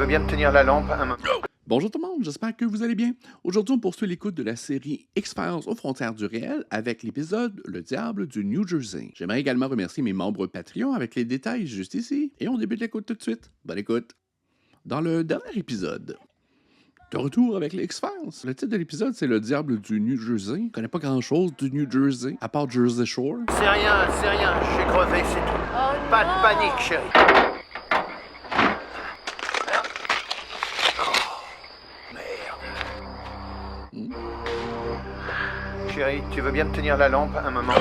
veux bien me tenir la lampe un moment? Bonjour tout le monde, j'espère que vous allez bien. Aujourd'hui, on poursuit l'écoute de la série X-Files aux frontières du réel avec l'épisode Le Diable du New Jersey. J'aimerais également remercier mes membres Patreon avec les détails juste ici. Et on débute l'écoute tout de suite. Bonne écoute. Dans le dernier épisode, de retour avec les X-Files. Le titre de l'épisode, c'est Le Diable du New Jersey. Je connais pas grand-chose du New Jersey, à part Jersey Shore. C'est rien, j'ai crevé, c'est tout. Oh Pas non. de panique, chérie. Chérie, tu veux bien me tenir la lampe un moment?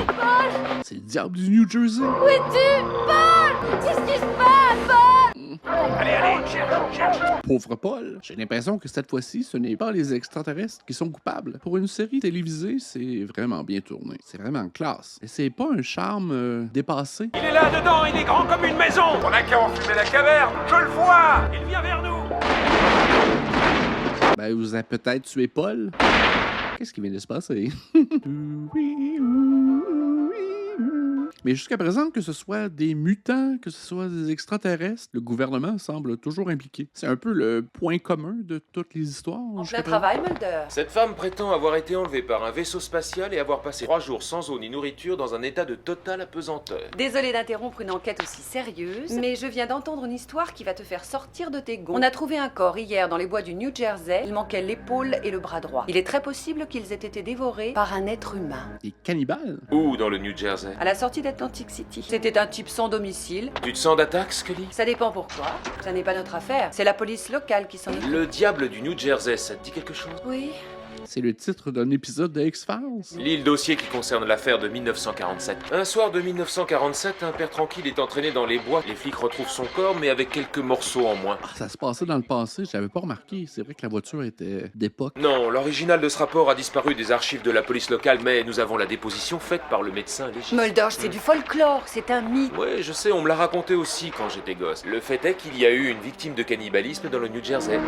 C'est le Diable du New Jersey. Où es-tu, Paul? Qu'est-ce qui se passe, Paul? Allez, cherche. Pauvre Paul. J'ai l'impression que cette fois-ci, ce n'est pas les extraterrestres qui sont coupables. Pour une série télévisée, c'est vraiment bien tourné. C'est vraiment classe. Et c'est pas un charme dépassé. Il est là-dedans, il est grand comme une maison. On a qu'à enfumer la caverne. Je le vois. Il vient vers nous. Ben, vous avez peut-être tué Paul. Qu'est-ce qui vient de se passer? Mais jusqu'à présent, que ce soit des mutants, que ce soit des extraterrestres, le gouvernement semble toujours impliqué. C'est un peu le point commun de toutes les histoires. En jusqu'à plein présent. travail, Mulder. Cette femme prétend avoir été enlevée par un vaisseau spatial et avoir passé 3 jours sans eau ni nourriture dans un état de totale apesanteur. Désolée d'interrompre une enquête aussi sérieuse, mais je viens d'entendre une histoire qui va te faire sortir de tes gonds. On a trouvé un corps hier dans les bois du New Jersey. Il manquait l'épaule et le bras droit. Il est très possible qu'ils aient été dévorés par un être humain. Des cannibales? Où dans le New Jersey? À la sortie d'Atlantic City. C'était un type sans domicile. Tu te sens d'attaque, Scully? Ça dépend pourquoi. Ça n'est pas notre affaire. C'est la police locale qui s'en occupe. Le diable du New Jersey, ça te dit quelque chose? Oui. C'est le titre d'un épisode de X-Files. Lis le dossier qui concerne l'affaire de 1947. Un soir de 1947, un père tranquille est entraîné dans les bois. Les flics retrouvent son corps, mais avec quelques morceaux en moins. Ah, ça se passait dans le passé, j'avais pas remarqué. C'est vrai que la voiture était d'époque. Non, l'original de ce rapport a disparu des archives de la police locale, mais nous avons la déposition faite par le médecin légiste. Mulder, c'est du folklore. C'est un mythe. Ouais, je sais, on me l'a raconté aussi quand j'étais gosse. Le fait est qu'il y a eu une victime de cannibalisme dans le New Jersey.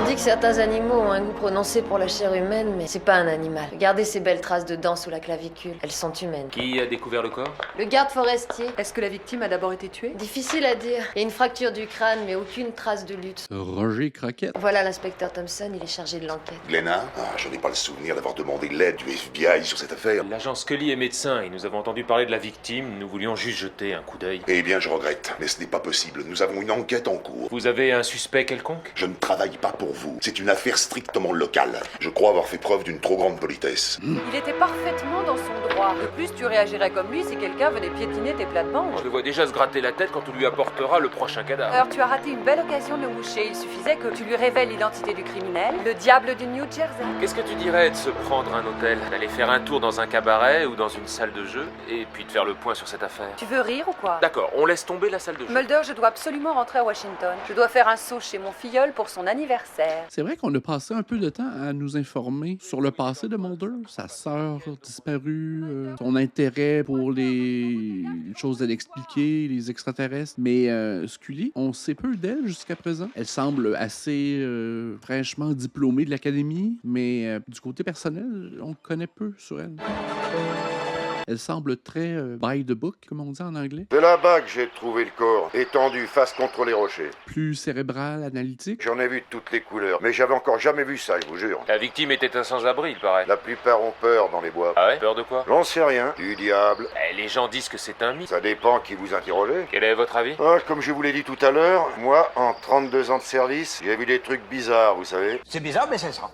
On dit que certains animaux ont un goût prononcé pour la chair humaine, mais c'est pas un animal. Regardez ces belles traces de dents sous la clavicule. Elles sont humaines. Qui a découvert le corps? Le garde forestier. Est-ce que la victime a d'abord été tuée? Difficile à dire. Il y a une fracture du crâne, mais aucune trace de lutte. Roger Croquette. Voilà l'inspecteur Thompson, il est chargé de l'enquête. Glenna? Je n'ai pas le souvenir d'avoir demandé l'aide du FBI sur cette affaire. L'agent Scully est médecin et nous avons entendu parler de la victime. Nous voulions juste jeter un coup d'œil. Eh bien, je regrette, mais ce n'est pas possible. Nous avons une enquête en cours. Vous avez un suspect quelconque? Je ne travaille pas pour vous. C'est une affaire strictement locale. Je crois avoir fait preuve d'une trop grande politesse. Il était parfaitement dans son droit. De plus, tu réagirais comme lui si quelqu'un venait piétiner tes plates-bandes. Je le vois déjà se gratter la tête quand on lui apportera le prochain cadavre. Alors tu as raté une belle occasion de le moucher. Il suffisait que tu lui révèles l'identité du criminel, le diable du New Jersey. Qu'est-ce que tu dirais de se prendre un hôtel, d'aller faire un tour dans un cabaret ou dans une salle de jeu, et puis de faire le point sur cette affaire? Tu veux rire ou quoi? D'accord, on laisse tomber la salle de jeu. Mulder, je dois absolument rentrer à Washington. Je dois faire un saut chez mon filleul pour son anniversaire. C'est vrai qu'on a passé un peu de temps à nous informer sur le passé de Mulder, sa sœur disparue, son intérêt pour les choses inexpliquées, les extraterrestres. Mais Scully, on sait peu d'elle jusqu'à présent. Elle semble assez fraîchement diplômée de l'académie, mais du côté personnel, on connaît peu sur elle. Elle semble très by the book, comme on dit en anglais. C'est là-bas que j'ai trouvé le corps, étendu face contre les rochers. Plus cérébrale, analytique. J'en ai vu de toutes les couleurs, mais j'avais encore jamais vu ça, je vous jure. La victime était un sans-abri, il paraît. La plupart ont peur dans les bois. Ah ouais? Peur de quoi? J'en sais rien. Du diable. Les gens disent que c'est un mythe. Ça dépend qui vous interrogez. Quel est votre avis? Comme je vous l'ai dit tout à l'heure, moi, en 32 ans de service, j'ai vu des trucs bizarres, vous savez. C'est bizarre, mais c'est ça.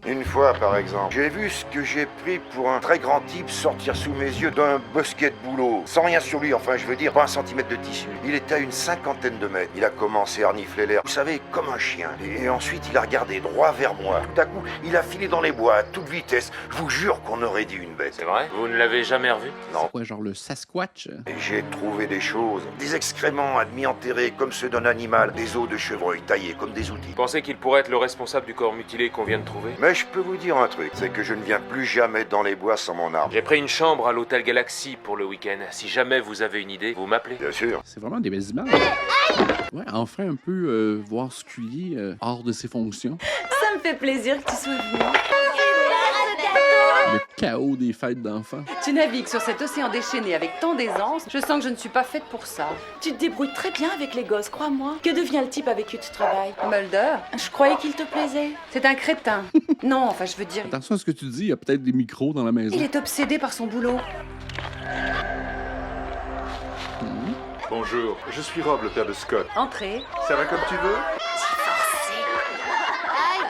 Une fois, par exemple, j'ai vu ce que j'ai pris pour un très grand type sortir sous mes yeux d'un bosquet de boulot. Sans rien sur lui, enfin, je veux dire, pas un centimètre de tissu. Il était à une 50aine de mètres. Il a commencé à renifler l'air, vous savez, comme un chien. Et ensuite, il a regardé droit vers moi. Tout à coup, il a filé dans les bois à toute vitesse. Je vous jure qu'on aurait dit une bête. C'est vrai? Vous ne l'avez jamais revu? Non. Ouais, genre le Sasquatch. Et j'ai trouvé des choses, des excréments à demi enterrés comme ceux d'un animal, des os de chevreuil taillés comme des outils. Vous pensez qu'il pourrait être le responsable du corps mutilé qu'on vient de trouver? Mais je peux vous dire un truc, c'est que je ne viens plus jamais dans les bois sans mon arme. J'ai pris une chambre à l'hôtel Galaxy pour le week-end. Si jamais vous avez une idée, vous m'appelez. Bien sûr. C'est vraiment des belles images. Ouais, enfin un peu voir Scully hors de ses fonctions. Ça me fait plaisir que tu sois venu. Le chaos des fêtes d'enfants. Tu navigues sur cet océan déchaîné avec tant d'aisance. Je sens que je ne suis pas faite pour ça. Tu te débrouilles très bien avec les gosses, crois-moi. Que devient le type avec qui tu travailles? Mulder, Je croyais qu'il te plaisait. c'est un crétin. Non, enfin, je veux dire, Attention à ce que tu dis, il y a peut-être des micros dans la maison. il est obsédé par son boulot. Bonjour, je suis Rob, le père de Scott. Entrez. Ça va comme tu veux?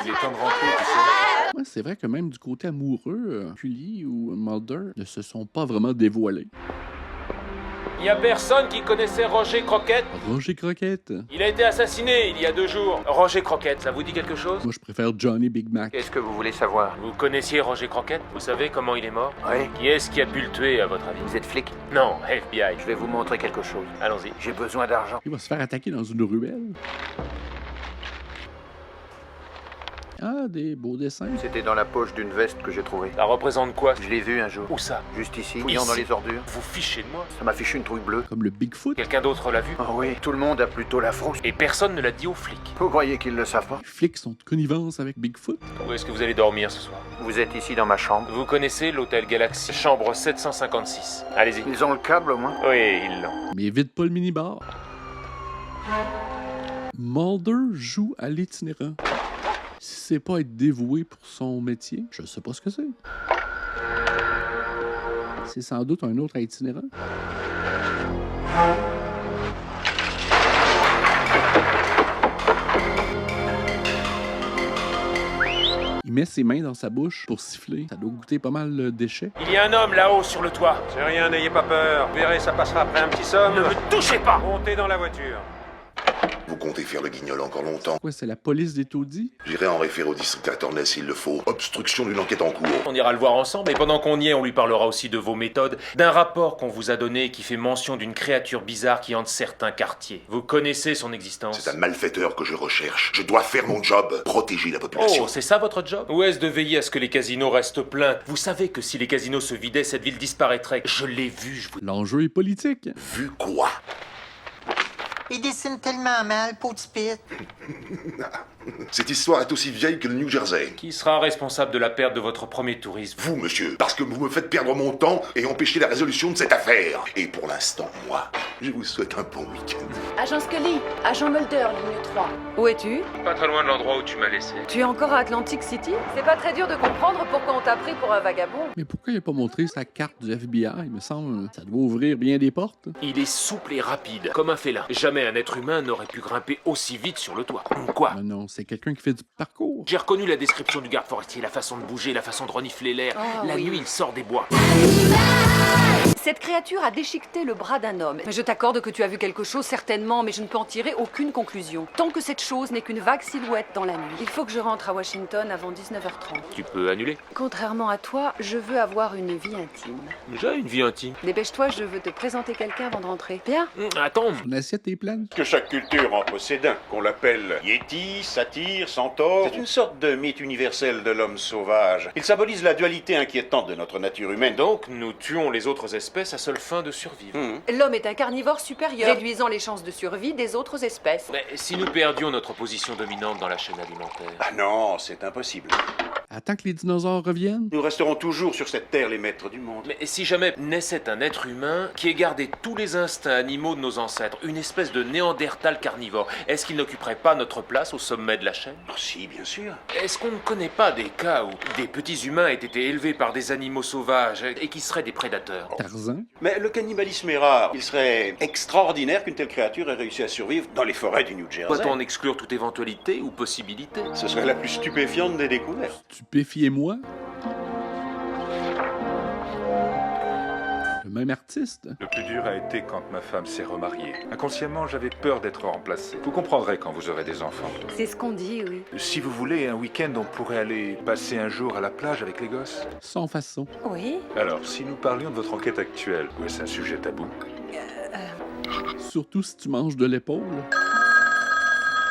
Il est temps de rentrer, tu sais. Ouais, c'est vrai que même du côté amoureux, Cully ou Mulder ne se sont pas vraiment dévoilés. Il y a personne qui connaissait Roger Crockett. Roger Crockett. Il a été assassiné il y a 2 jours. Roger Crockett, ça vous dit quelque chose? Moi, je préfère Johnny Big Mac. Qu'est-ce que vous voulez savoir? Vous connaissiez Roger Crockett? Vous savez comment il est mort? Oui. Qui est-ce qui a pu le tuer, à votre avis? Vous êtes flic? Non, FBI. Je vais vous montrer quelque chose. Allons-y. J'ai besoin d'argent. Il va se faire attaquer dans une ruelle. Ah, des beaux dessins. C'était dans la poche d'une veste que j'ai trouvée. Ça représente quoi? Je l'ai vu un jour. Où ça? Juste ici, fouillant dans les ordures. Vous fichez de moi? Ça m'a fichu une trouille bleue. Comme le Bigfoot. Quelqu'un d'autre l'a vu? Oh oui, tout le monde a plutôt la frousse. Et personne ne l'a dit aux flics. Vous croyez qu'ils le savent pas? Les flics sont de connivence avec Bigfoot. Où est-ce que vous allez dormir ce soir? Vous êtes ici dans ma chambre. Vous connaissez l'hôtel Galaxy, chambre 756. Allez-y. Ils ont le câble au moins? Oui, ils l'ont. Mais évite pas le minibar. Mulder joue à l'itinérant. Si c'est pas être dévoué pour son métier, je sais pas ce que c'est. C'est sans doute un autre itinérant. Il met ses mains dans sa bouche pour siffler. Ça doit goûter pas mal le déchet. Il y a un homme là-haut sur le toit. C'est rien, n'ayez pas peur. Vous verrez, ça passera après un petit somme. Ne me touchez pas! Montez dans la voiture. Vous comptez faire le guignol encore longtemps? Quoi, c'est la police des taudis? J'irai en référer au district attorney s'il le faut. Obstruction d'une enquête en cours. On ira le voir ensemble, et pendant qu'on y est, on lui parlera aussi de vos méthodes, d'un rapport qu'on vous a donné qui fait mention d'une créature bizarre qui hante certains quartiers. Vous connaissez son existence? C'est un malfaiteur que je recherche. Je dois faire mon job, protéger la population. Oh, c'est ça votre job? Ou est-ce de veiller à ce que les casinos restent pleins? Vous savez que si les casinos se vidaient, cette ville disparaîtrait. Je l'ai vu, je vous... L'enjeu est politique. Vu quoi? Il dessine tellement mal, pauvre petit pit. Cette histoire est aussi vieille que le New Jersey. Qui sera responsable de la perte de votre premier tourisme? Vous, monsieur, parce que vous me faites perdre mon temps et empêcher la résolution de cette affaire. Et pour l'instant, moi, je vous souhaite un bon week-end. Agent Scully, agent Mulder, ligne 3. Où es-tu? Pas très loin de l'endroit où tu m'as laissé. Tu es encore à Atlantic City? C'est pas très dur de comprendre pourquoi on t'a pris pour un vagabond. Mais pourquoi il a pas montré sa carte du FBI? Il me semble ça doit ouvrir bien des portes. Il est souple et rapide, comme un félin. Jamais un être humain n'aurait pu grimper aussi vite sur le toit. Quoi? Ah non, c'est quelqu'un qui fait du parcours. J'ai reconnu la description du garde forestier, la façon de bouger, la façon de renifler l'air. Oh, la oui. nuit, il sort des bois. Cette créature a déchiqueté le bras d'un homme. Je t'accorde que tu as vu quelque chose, certainement, mais je ne peux en tirer aucune conclusion. Tant que cette chose n'est qu'une vague silhouette dans la nuit. Il faut que je rentre à Washington avant 19h30. Tu peux annuler. Contrairement à toi, je veux avoir une vie intime. J'ai une vie intime. Dépêche-toi, je veux te présenter quelqu'un avant de rentrer. Bien? Attends. Son assiette est pleine. Que chaque culture en possède un, qu'on l'appelle Yéti, satyre, centaure. C'est une sorte de mythe universel de l'homme sauvage. Il symbolise la dualité inquiétante de notre nature humaine. Donc, nous tuons les autres espèces à seule fin de survivre. L'homme est un carnivore supérieur, réduisant les chances de survie des autres espèces. Mais si nous perdions notre position dominante dans la chaîne alimentaire... Ah non, c'est impossible. Attends que les dinosaures reviennent. Nous resterons toujours sur cette terre les maîtres du monde. Mais si jamais naissait un être humain qui ait gardé tous les instincts animaux de nos ancêtres, une espèce de néandertal carnivore, est-ce qu'il n'occuperait pas notre place au sommet de la chaîne? Oh, si, bien sûr. Est-ce qu'on ne connaît pas des cas où des petits humains aient été élevés par des animaux sauvages et qui seraient des prédateurs? Tarzan. Mais le cannibalisme est rare. Il serait extraordinaire qu'une telle créature ait réussi à survivre dans les forêts du New Jersey. Peut-on en exclure toute éventualité ou possibilité? Ce serait la plus stupéfiante des découvertes. Stupéfiez-moi. Le même artiste. Le plus dur a été quand ma femme s'est remariée. Inconsciemment, j'avais peur d'être remplacé. Vous comprendrez quand vous aurez des enfants. C'est ce qu'on dit, oui. Si vous voulez, un week-end, on pourrait aller passer un jour à la plage avec les gosses. Sans façon. Oui? Alors, si nous parlions de votre enquête actuelle, ou est-ce un sujet tabou? Surtout si tu manges de l'épaule.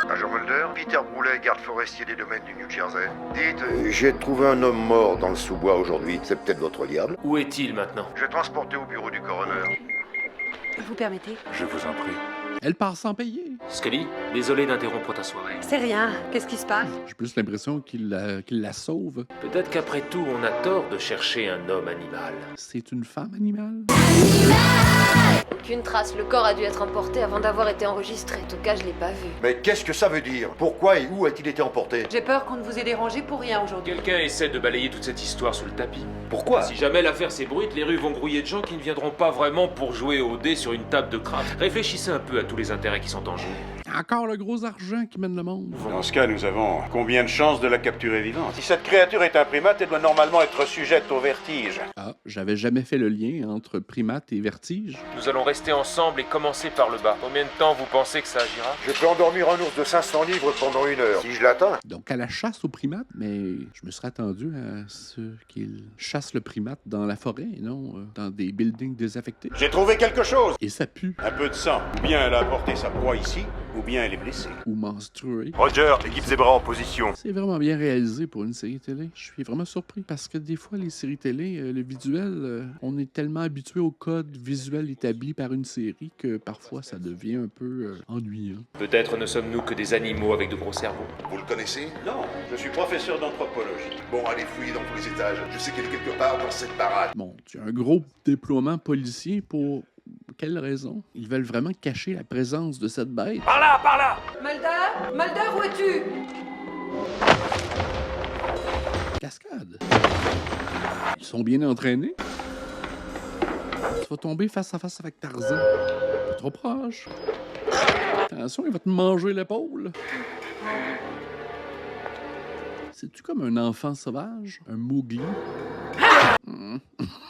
Agent Mulder, Peter Broulet, garde forestier des domaines du New Jersey. Dites, j'ai trouvé un homme mort dans le sous-bois aujourd'hui. C'est peut-être votre diable. Où est-il maintenant? Je vais transporter au bureau du coroner. Vous permettez? Je vous en prie. Elle part sans payer. Scully, désolé d'interrompre ta soirée. C'est rien. Qu'est-ce qui se passe? J'ai plus l'impression qu'il la sauve. Peut-être qu'après tout, on a tort de chercher un homme animal. C'est une femme animale? Aucune trace. Le corps a dû être emporté avant d'avoir été enregistré. En tout cas, je l'ai pas vu. Mais qu'est-ce que ça veut dire? Pourquoi et où a-t-il été emporté? J'ai peur qu'on ne vous ait dérangé pour rien aujourd'hui. Quelqu'un essaie de balayer toute cette histoire sous le tapis. Pourquoi? Si jamais l'affaire s'ébruite, les rues vont grouiller de gens qui ne viendront pas vraiment pour jouer au dé sur une table de craft. Réfléchissez un peu à tous les intérêts qui sont en jeu. Encore le gros argent qui mène le monde. Dans ce cas, nous avons combien de chances de la capturer vivante? Si cette créature est un primate, elle doit normalement être sujette au vertige. Ah, j'avais jamais fait le lien entre primate et vertige. Nous allons rester ensemble et commencer par le bas. Combien de temps vous pensez que ça agira? Je peux endormir un ours de 500 livres pendant 1 heure, si je l'atteins. Donc à la chasse aux primates, mais je me serais attendu à ce qu'il chasse le primate dans la forêt et non dans des buildings désaffectés. J'ai trouvé quelque chose! Et ça pue. Un peu de sang. Ou bien elle a apporté sa proie ici, ou bien elle est blessée. Ou menstrué. Roger, équipe Zebra en position. C'est vraiment bien réalisé pour une série télé. Je suis vraiment surpris parce que des fois, les séries télé, le visuel, on est tellement habitué au code visuel établi par une série que parfois ça devient un peu ennuyant. Peut-être ne sommes-nous que des animaux avec de gros cerveaux. Vous le connaissez? Non, je suis professeur d'anthropologie. Bon, allez fouiller dans tous les étages. Je sais qu'elle est quelque part dans cette baraque. Bon, tu as un gros déploiement policier pour... Quelle raison? Ils veulent vraiment cacher la présence de cette bête. Par là, par là! Mulder? Mulder, où es-tu? Cascade. Ils sont bien entraînés. Tu vas tomber face à face avec Tarzan. Pas trop proche. Attention, il va te manger l'épaule. C'est-tu comme un enfant sauvage? Un Mowgli?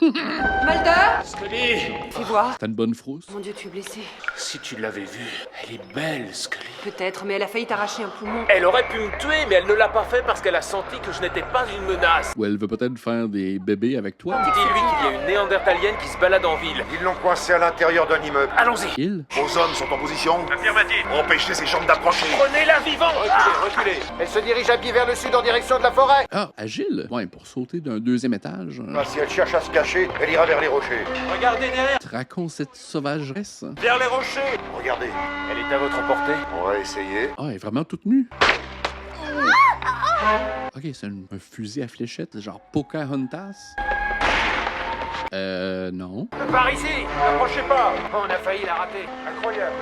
Mulder? Scully! Fais voir. T'as une bonne frousse? Mon Dieu, tu es blessé. Si tu l'avais vue, elle est belle, Scully. Peut-être, mais elle a failli t'arracher un poumon. Elle aurait pu me tuer, mais elle ne l'a pas fait parce qu'elle a senti que je n'étais pas une menace. Ou elle veut peut-être faire des bébés avec toi? Dis-lui qu'il y a une néandertalienne qui se balade en ville. Ils l'ont coincé à l'intérieur d'un immeuble. Allons-y! Il? Vos hommes sont en position? Affirmatif. Empêchez ces jambes d'approcher. Prenez-la vivante! Reculez. Elle se dirige à pied vers le sud en direction de la forêt. Ah, agile? Ouais, pour sauter d'un 2e étage. Si elle cherche à se cacher, elle ira vers les rochers. Regardez derrière. Traquons cette sauvageresse. Vers les rochers. Regardez, Elle est à votre portée. on va essayer. Ah, elle est vraiment toute nue. Ok, c'est un fusil à fléchette, genre Pocahontas. Non. Par ici! N'approchez pas! On a failli la rater. Incroyable.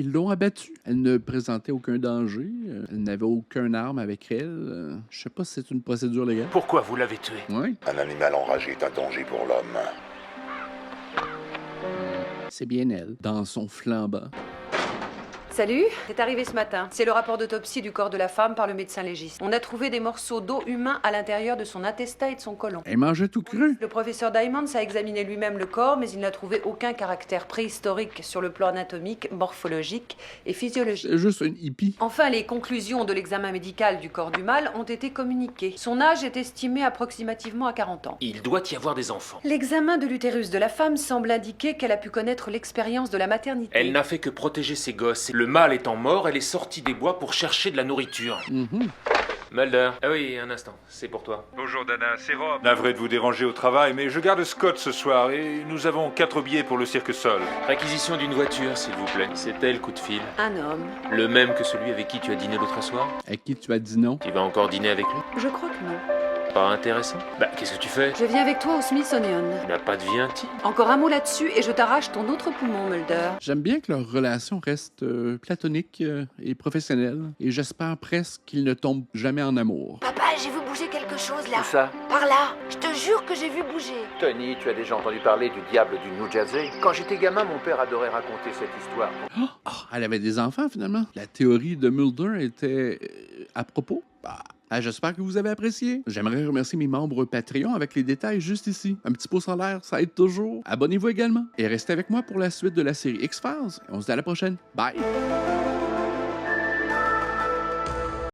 Ils l'ont abattue. Elle ne présentait aucun danger. Elle n'avait aucune arme avec elle. Je sais pas si c'est une procédure légale. Pourquoi vous l'avez tuée? Ouais, Un animal enragé est un danger pour l'homme. c'est bien elle, dans son flambeau. Salut, c'est arrivé ce matin. C'est le rapport d'autopsie du corps de la femme par le médecin légiste. On a trouvé des morceaux d'os humains à l'intérieur de son intestin et de son côlon. Elle mangeait tout cru. Le professeur Diamond a examiné lui-même le corps, mais il n'a trouvé aucun caractère préhistorique sur le plan anatomique, morphologique et physiologique. C'est juste une hippie. Enfin, les conclusions de l'examen médical du corps du mâle ont été communiquées. Son âge est estimé approximativement à 40 ans. Il doit y avoir des enfants. L'examen de l'utérus de la femme semble indiquer qu'elle a pu connaître l'expérience de la maternité. Elle n'a fait que protéger ses gosses. Le mâle étant mort, elle est sortie des bois pour chercher de la nourriture. Mulder. Ah oui, un instant, c'est pour toi. Bonjour Dana, c'est Rob. Navré de vous déranger au travail, mais je garde Scott ce soir et nous avons 4 billets pour le Cirque Sol. Réquisition d'une voiture, s'il vous plaît. C'était le coup de fil. Un homme. Le même que celui avec qui tu as dîné l'autre soir? À qui tu as dit non? Tu vas encore dîner avec lui? Je crois que non. Pas intéressant? Bah, qu'est-ce que tu fais? Je viens avec toi au Smithsonian. Tu n'as pas de vie intime? Encore un mot là-dessus et je t'arrache ton autre poumon, Mulder. J'aime bien que leur relation reste platonique et professionnelle. Et j'espère presque qu'ils ne tombent jamais en amour. Papa, j'ai vu bouger quelque chose là. Où ça? Par là. Je te jure que j'ai vu bouger. Tony, tu as déjà entendu parler du diable du New Jersey? Quand j'étais gamin, mon père adorait raconter cette histoire. Elle avait des enfants finalement. La théorie de Mulder était à propos. J'espère que vous avez apprécié. J'aimerais remercier mes membres Patreon avec les détails juste ici. Un petit pouce en l'air, ça aide toujours. Abonnez-vous également. Et restez avec moi pour la suite de la série X-Files. On se dit à la prochaine. Bye!